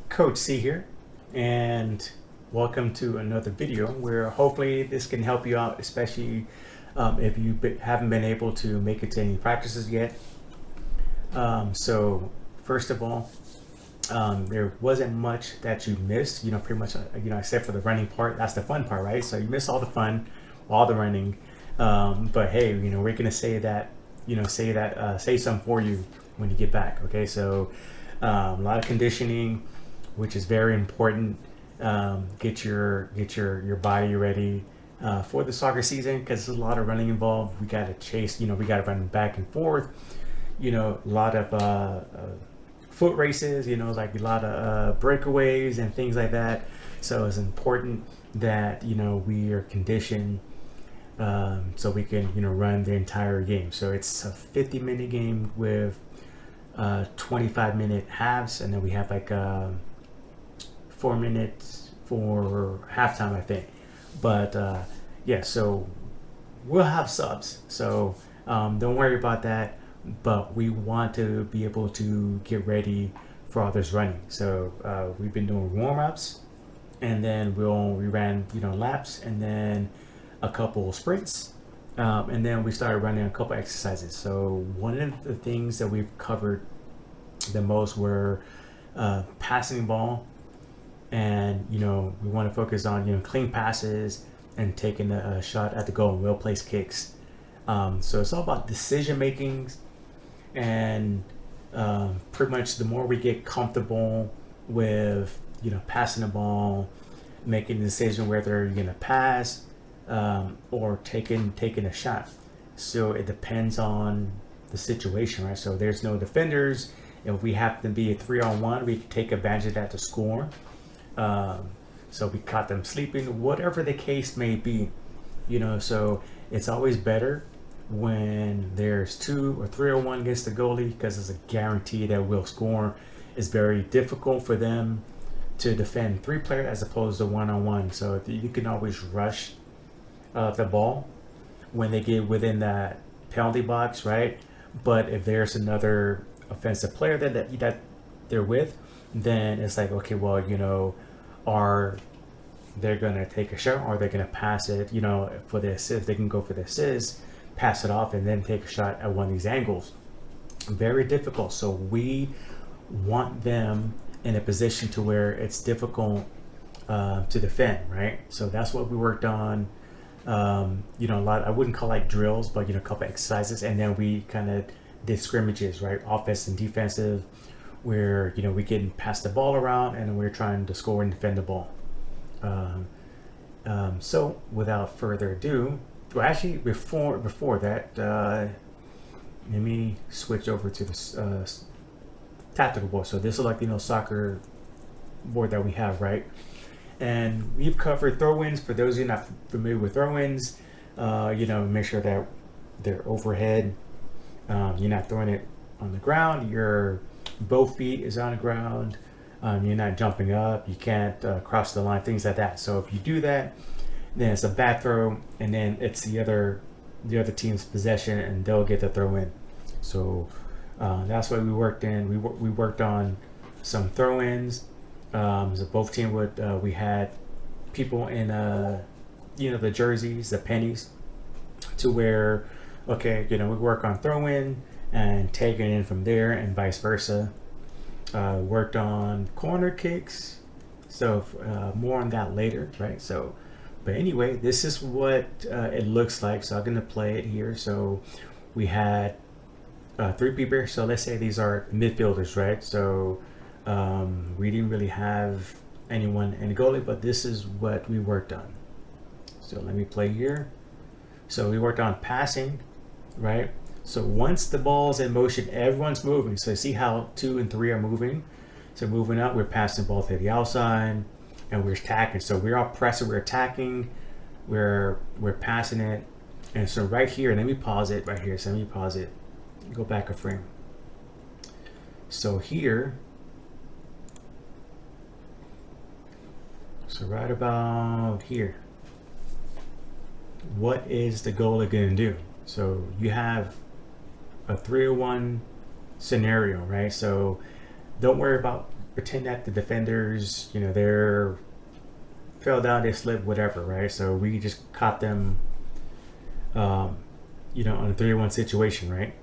Coach C here, and welcome to another video where hopefully this can help you out, especially if you haven't been able to make it to any practices yet. So first of all, there wasn't much that you missed, pretty much, except for the running part. That's the fun part, right? So you missed all the fun, all the running. But hey, we're gonna say that, say something for you when you get back. Okay, so a lot of conditioning, which is very important. Get your body ready for the soccer season because there's a lot of running involved. We got to chase, we got to run back and forth. A lot of foot races, like a lot of breakaways and things like that. So it's important that we are conditioned so we can run the entire game. So it's a 50-minute game with 25-minute halves, and then we have like 4 minutes for halftime, I think. But yeah, so we'll have subs, so don't worry about that. But we want to be able to get ready for all this running. So we've been doing warm-ups, and then we ran laps, and then a couple sprints, and then we started running a couple exercises. So one of the things that we've covered the most were passing the ball, and we want to focus on clean passes and taking a shot at the goal and well placed kicks. So it's all about decision making, and pretty much the more we get comfortable with passing the ball, making a decision whether you're gonna pass or taking a shot. So it depends on the situation, right? So there's no defenders. If we happen to be a 3-on-1, we can take advantage of that to score. So we caught them sleeping, whatever the case may be, so it's always better when there's 2 or 3-on-1 against the goalie, because it's a guarantee that we'll score. It's very difficult for them to defend 3 players as opposed to 1-on-1. So you can always rush the ball when they get within that penalty box, right? But if there's another offensive player that they're with, then it's like, okay, well, are they gonna take a shot, or are they gonna pass it? For the assist, they can go for the assist, pass it off, and then take a shot at one of these angles. Very difficult. So we want them in a position to where it's difficult to defend, right? So that's what we worked on. A lot, I wouldn't call like drills, but a couple exercises, and then we kind of did scrimmages, right? Offense and defensive, where we getting past the ball around, and we're trying to score and defend the ball. So without further ado, well, actually before that, let me switch over to the tactical board. So this is like soccer board that we have, right? And we've covered throw-ins. For those of you not familiar with throw-ins, make sure that they're overhead. You're not throwing it on the ground. Your both feet is on the ground. You're not jumping up. You can't cross the line, things like that. So if you do that, then it's a bad throw, and then it's the other team's possession, and they'll get the throw in. So that's what we worked in. We worked on some throw-ins. So both teams we had people in the jerseys, the pennies, to where we work on throw-in and taking it in from there, and vice versa. Worked on corner kicks, so more on that later, right? So but anyway, this is what it looks like. So I'm gonna play it here. So we had 3 people. So let's say these are midfielders, right? So we didn't really have anyone in the goalie, but this is what we worked on. So let me play here. So we worked on passing, right? So once the ball's in motion, everyone's moving. So see how 2 and 3 are moving. So moving up, we're passing the ball to the outside, and we're attacking. So we're all pressing, we're attacking, we're passing it. And so right here, let me pause it right here. So let me pause it. Go back a frame. So here, so right about here, what is the goalie gonna do? So you have a 3-1 scenario, right? So don't worry about pretend that the defenders, you know, they're fell down, they slipped, whatever, right? So we just caught them, you know, on a 3-1 situation, right?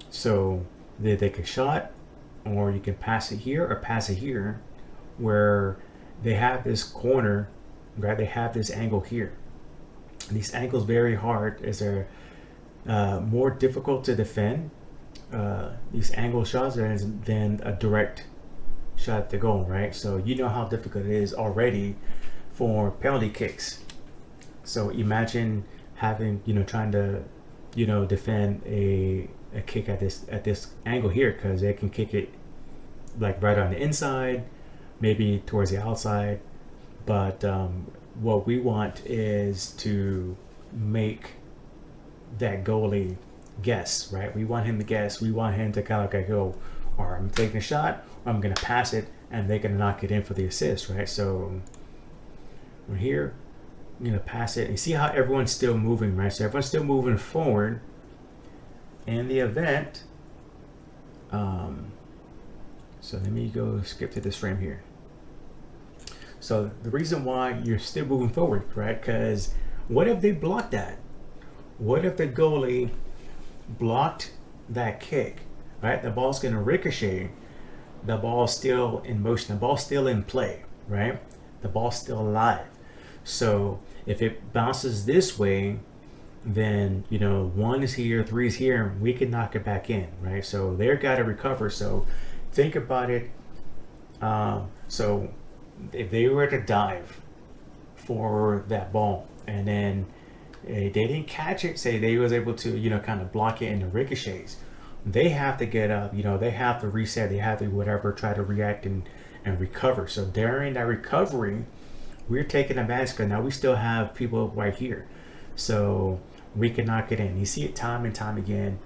So they take a shot, or you can pass it here or pass it here, where they have this corner, right? They have this angle here. And these angles very hard as they're more difficult to defend. These angle shots than a direct shot at the goal, right? So you know how difficult it is already for penalty kicks. So imagine having, you know, trying to, you know, defend a kick at this angle here, because they can kick it like right on the inside, maybe towards the outside. But what we want is to make that goalie guess, right? We want him to guess. We want him to kind of like go, or I'm taking a shot, or I'm going to pass it, and they're going to knock it in for the assist, right? So we're here, I'm going to pass it. You see how everyone's still moving, right? So everyone's still moving forward in the event. So let me go skip to this frame here. So the reason why you're still moving forward, right? Because what if they blocked that? What if the goalie blocked that kick, right? The ball's going to ricochet. The ball's still in motion. The ball's still in play, right? The ball's still alive. So if it bounces this way, then, you know, 1 is here, 3 is here, and we can knock it back in, right? So they're got to recover. So think about it. So if they were to dive for that ball, and then they didn't catch it, say they was able to, you know, kind of block it in the ricochets, they have to get up, you know, they have to reset, they have to whatever, try to react and recover. So during that recovery, we're taking advantage, because now we still have people right here, so we can knock it in. You see it time and time again.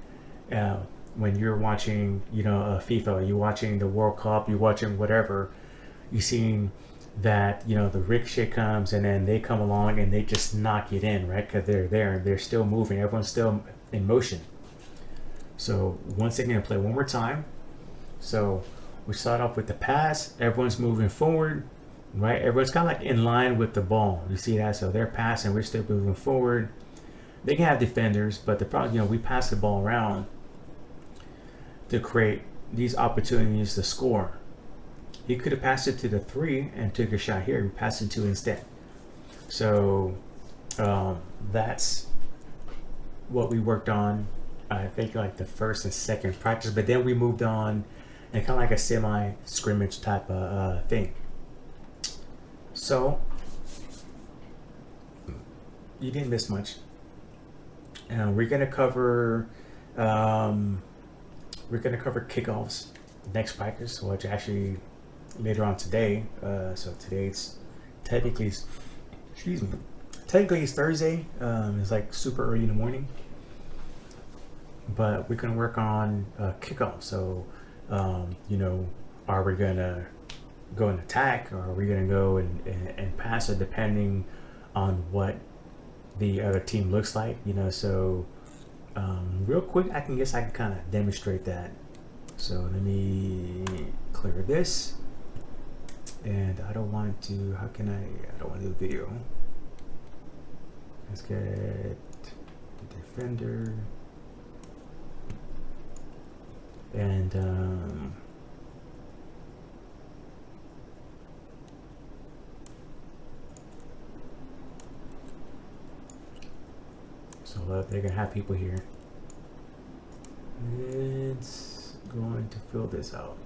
When you're watching, you know, FIFA, you're watching the World Cup, you're watching whatever, you seeing that, you know, the ricochet comes and then they come along and they just knock it in, right? Because they're there and they're still moving, everyone's still in motion. So once again, play one more time. So we start off with the pass, everyone's moving forward, right? Everyone's kind of like in line with the ball. You see that? So they're passing, we're still moving forward. They can have defenders, but the problem, you know, we pass the ball around to create these opportunities to score. He could have passed it to the 3 and took a shot here. He passed it to instead. So that's what we worked on, I think, like the first and second practice. But then we moved on and kind of like a semi-scrimmage type of thing. So you didn't miss much. We're gonna cover kickoffs next practice, which actually later on today. So today's technically it's Thursday. It's like super early in the morning, but we're gonna work on kickoff. So you know, are we gonna go and attack, or are we gonna go and pass it, depending on what the other team looks like, you know? So real quick, I can kind of demonstrate that. So let me clear this, and I don't want to, I don't want to do a video. Let's get defender, and so they're gonna have people here. It's going to fill this out.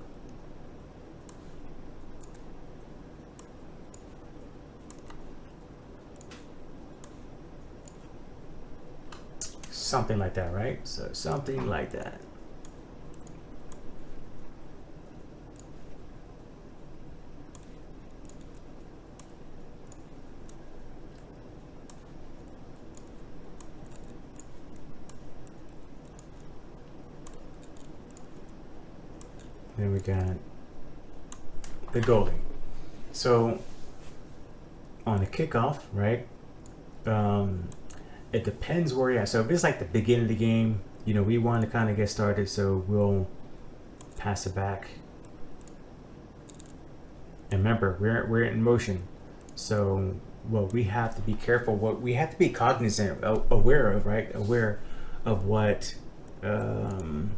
Something like that, right? So something like that. Then we got the goalie. So on the kickoff, right? It depends where you're at. So if it's like the beginning of the game, you know, we want to kind of get started, so we'll pass it back And remember, we're in motion, so what we have to be careful, what we have to be cognizant, aware of, right? Aware of um,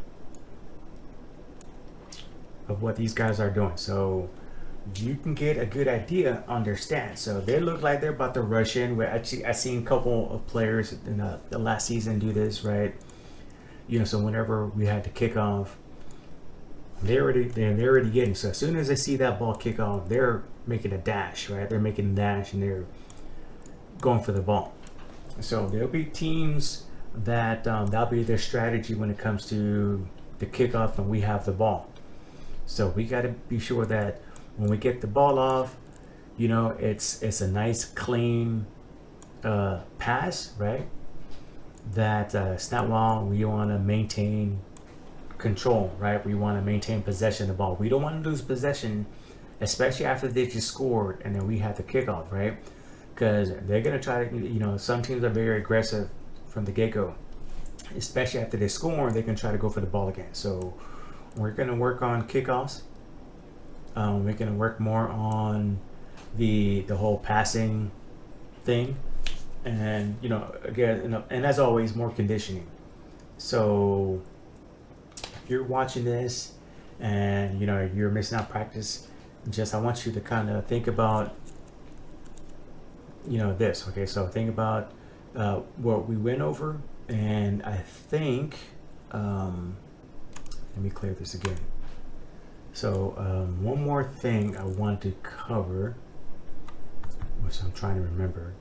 what these guys are doing. So you can get a good idea on their stance. So they look like they're about to rush in. Where actually I seen a couple of players in the last season do this, right? So whenever we had to kick off, they're already getting. So as soon as they see that ball kick off, they're making a dash, right? They're making a dash and they're going for the ball. So there'll be teams that that'll be their strategy when it comes to the kickoff and we have the ball. So we got to be sure that when we get the ball off, it's a nice clean pass, right? That snap ball, we want to maintain control, right? We want to maintain possession of the ball. We don't want to lose possession, especially after they just scored and then we have the kickoff, right? Because they're going to try to, some teams are very aggressive from the get-go, especially after they score, they can try to go for the ball again. So we're going to work on kickoffs. We're going to work more on the whole passing thing, and again, and as always, more conditioning. So if you're watching this and you're missing out practice, I want you to kind of think about this. Okay, so think about what we went over, and I think let me clear this again. So one more thing I want to cover, which I'm trying to remember.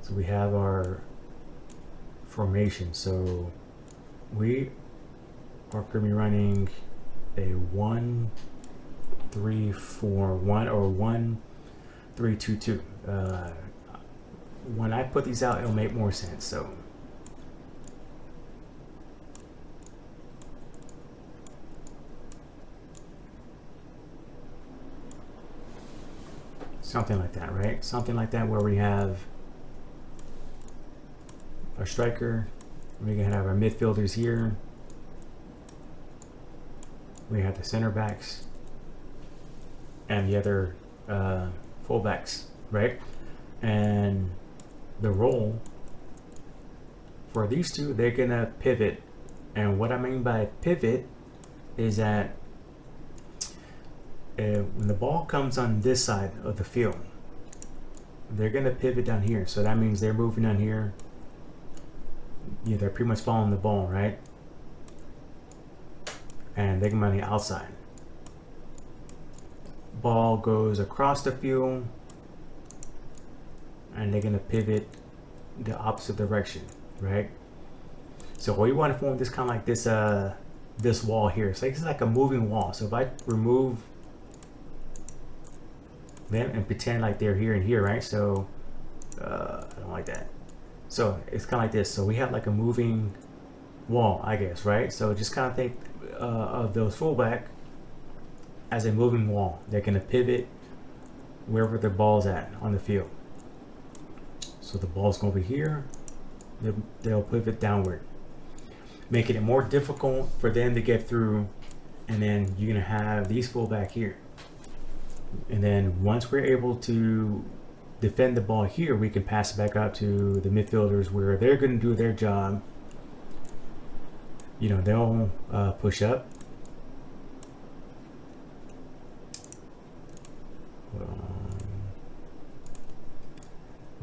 So we have our formation. So we are going to be running a 1-3-4-1 or 1-3-2-2. When I put these out, it'll make more sense. So something like that, right? Something like that, where we have our striker, we're gonna have our midfielders here, we have the center backs and the other fullbacks, right? And the role for these two, they're gonna pivot. And what I mean by pivot is that when the ball comes on this side of the field, they're gonna pivot down here. So that means they're moving down here. They're pretty much following the ball, right? And they come on the outside. Ball goes across the field, and they're gonna pivot the opposite direction, right? So we want to form this kind of like this wall here. So it's like a moving wall. So if I remove them and pretend like they're here and here, right? So I don't like that. So it's kind of like this. So we have like a moving wall, I guess, right? So just kind of think of those fullback as a moving wall. They're gonna pivot wherever the ball's at on the field. So the ball's going over here, they'll pivot downward, making it more difficult for them to get through. And then you're gonna have these fullback here. And then once we're able to defend the ball here, we can pass it back out to the midfielders where they're gonna do their job. They'll push up.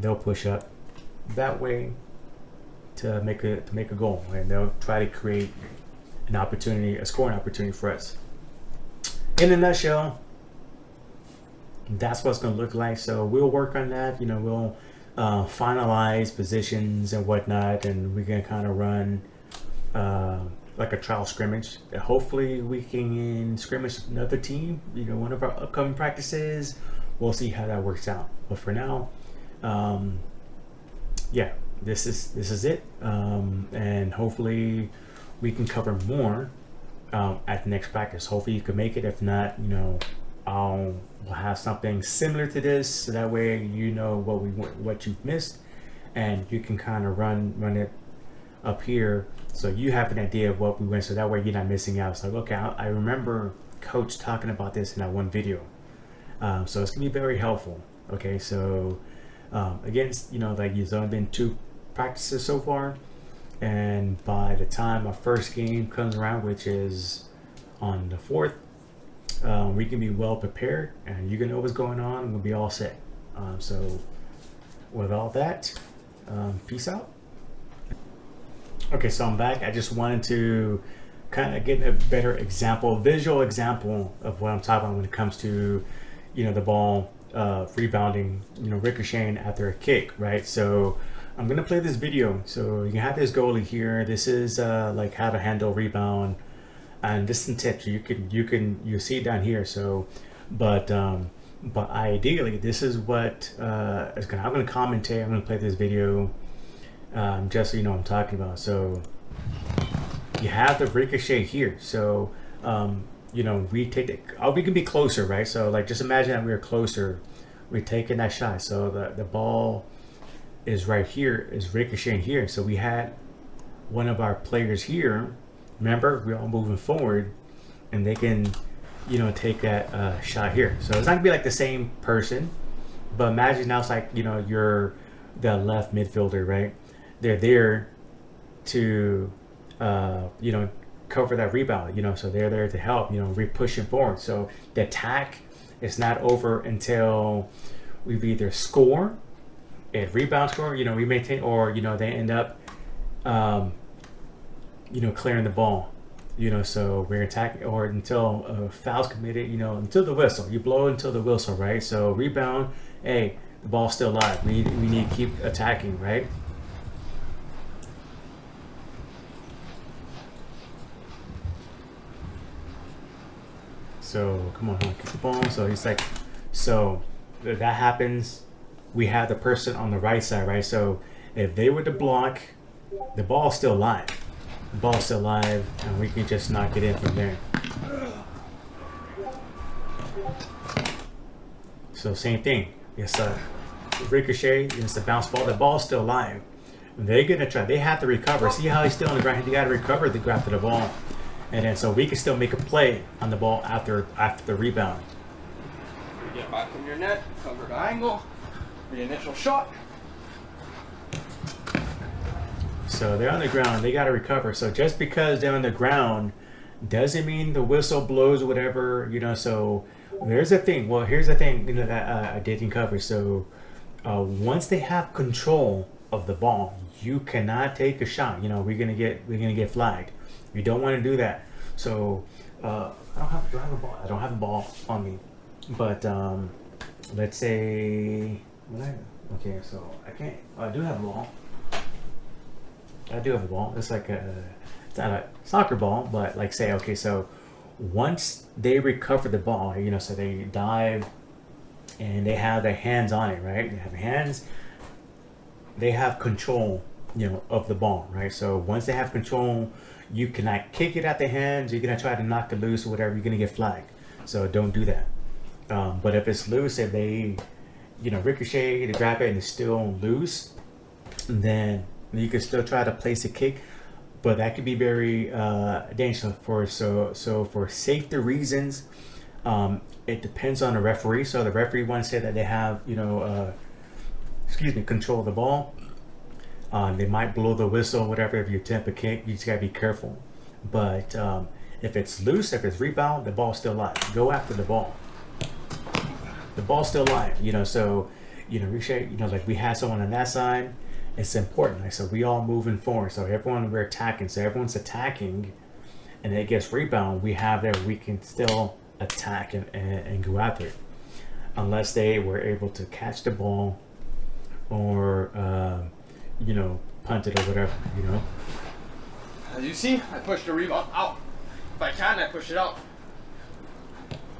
They'll push up that way to make a goal, and they'll try to create an opportunity, a scoring opportunity for us. In a nutshell, that's what it's going to look like. So we'll work on that. We'll finalize positions and whatnot, and we can kind of run like a trial scrimmage. Hopefully we can scrimmage another team, one of our upcoming practices. We'll see how that works out. But for now, yeah, this is it. And hopefully we can cover more at the next practice. Hopefully you can make it. If not, we'll have something similar to this, so that way what you've missed, and you can kind of run it up here, so you have an idea of what we went, so that way you're not missing out. It's like, okay, I remember coach talking about this in that one video. So it's gonna be very helpful. Okay, so again, you know, like there's only been 2 practices so far, and by the time our first game comes around, which is on the 4th, we can be well prepared, and you can know what's going on, and we'll be all set. So with all that, peace out. Okay, so I'm back. I just wanted to kind of get a better example, visual example of what I'm talking about when it comes to, you know, the ball rebounding, you know, ricocheting after a kick, right? So I'm gonna play this video. So you have this goalie here. This is like how to handle rebound, and this is some tips. You see it down here. So, but ideally, this is what is gonna. I'm gonna commentate. I'm gonna play this video, just so you know what I'm talking about. So you have the ricochet here. So you know, we take it. Oh, we can be closer, right? So like, just imagine that we are closer. We're taking that shot. So the ball is right here, is ricocheting here. So we had one of our players here. Remember, we're all moving forward, and they can, you know, take that shot here. So it's not gonna be like the same person, but imagine now it's like, you know, you're the left midfielder, right? They're there to, you know, cover that rebound, you know, so they're there to help, you know, we're pushing forward. So the attack is not over until we've either score, a rebound score, you know, we maintain, or, you know, they end up, you know, clearing the ball, you know, so we're attacking, or until a foul's committed, you know, until the whistle, you blow until the whistle, right? So rebound, hey, the ball's still alive. We need to keep attacking, right? So come on, kick the ball. So he's like, so that happens. We have the person on the right side, right? So if they were to block, the ball's still live. The ball's still live, and we can just knock it in from there. So same thing. It's a ricochet. It's a bounce ball. The ball's still live. They're gonna try. They have to recover. See how he's still on the ground. They got to recover to go after the ball. And then so we can still make a play on the ball after the rebound. You get back from your net, cover the angle, the initial shot. So they're on the ground, they got to recover. So just because they're on the ground doesn't mean the whistle blows or whatever, you know. So there's a thing. Well, here's the thing, you know, that I didn't cover. So once they have control of the ball, you cannot take a shot. You know, we're gonna get flagged. You don't want to do that. So do I have a ball? I don't have a ball on me. But let's say okay, so I can't. I do have a ball. I do have a ball. It's like it's not a soccer ball, but like say, okay, so once they recover the ball, you know, so they dive and they have their hands on it, right? They have hands. They have control, you know, of the ball, right? So once they have control, you cannot kick it out their hands. You're gonna try to knock it loose or whatever. You're gonna get flagged. So don't do that. But if it's loose, if they, you know, ricochet, they grab it and it's still loose, then you can still try to place a kick. But that could be very dangerous for safety reasons. It depends on the referee. So the referee wants to say that they have, you know, control of the ball. They might blow the whistle, whatever. If you attempt a kick, you just gotta be careful. But if it's loose, if it's rebound, the ball's still live. Go after the ball. The ball's still live, you know. So, you know, you know, like we had someone on that side. It's important. Like, so we all moving forward. So we're attacking. So everyone's attacking, and it gets rebound. We have there. We can still attack and go after it, unless they were able to catch the ball or you know, punt it or whatever, you know. As you see, I pushed the rebound out. If I can, I push it out.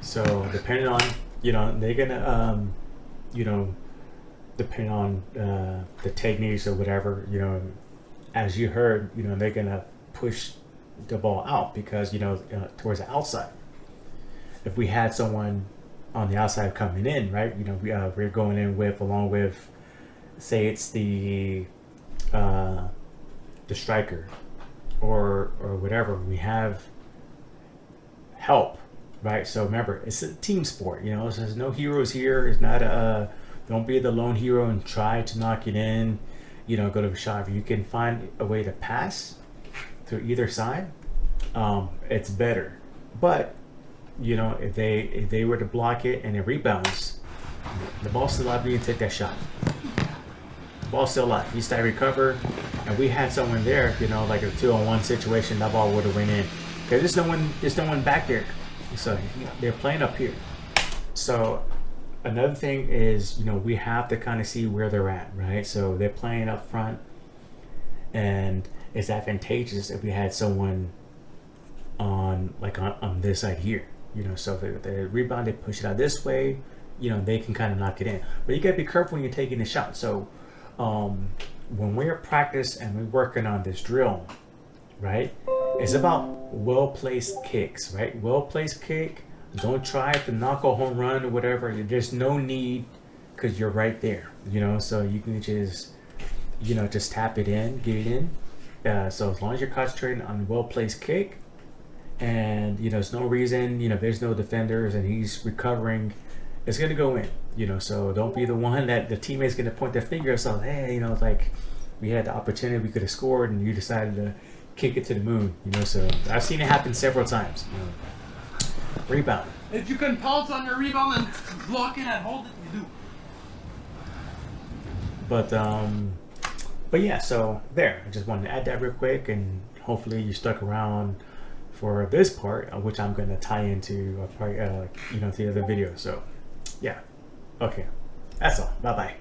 So depending on, you know, they're gonna, you know, depending on the techniques or whatever, you know, as you heard, you know, they're gonna push the ball out because, you know, towards the outside. If we had someone on the outside coming in, right, you know, we're going in with, along with, say it's the the striker or whatever, we have help, right? So remember, it's a team sport, you know, so there's no heroes here. It's not a, don't be the lone hero and try to knock it in, you know, go to the shot. If you can find a way to pass to either side, it's better. But, you know, if they were to block it and it rebounds, the ball's still alive, you can take that shot. Ball's still alive. He started to recover, and we had someone there, you know, like a 2-on-1 situation, that ball would have went in. Because there's no one back there. So they're playing up here. So another thing is, you know, we have to kind of see where they're at, right? So they're playing up front, and it's advantageous if we had someone on this side here, you know. So if they rebound, they push it out this way, you know, they can kind of knock it in. But you got to be careful when you're taking the shot. So when we're practice and we're working on this drill, right, it's about well-placed kicks, right? Well-placed kick. Don't try to knock a home run or whatever. There's no need, because you're right there, you know. So you can just, you know, just tap it in, get it in. So as long as you're concentrating on well-placed kick, and, you know, there's no reason, you know, there's no defenders and he's recovering, it's going to go in, you know. So don't be the one that the teammate's going to point their finger at. So, hey, you know, like, we had the opportunity, we could have scored, and you decided to kick it to the moon, you know. So I've seen it happen several times, you know. Rebound. If you can pounce on your rebound and block it and hold it, you do. But yeah, so there. I just wanted to add that real quick, and hopefully you stuck around for this part, which I'm going to tie into you know, the other video. So yeah, okay, that's all. Bye bye.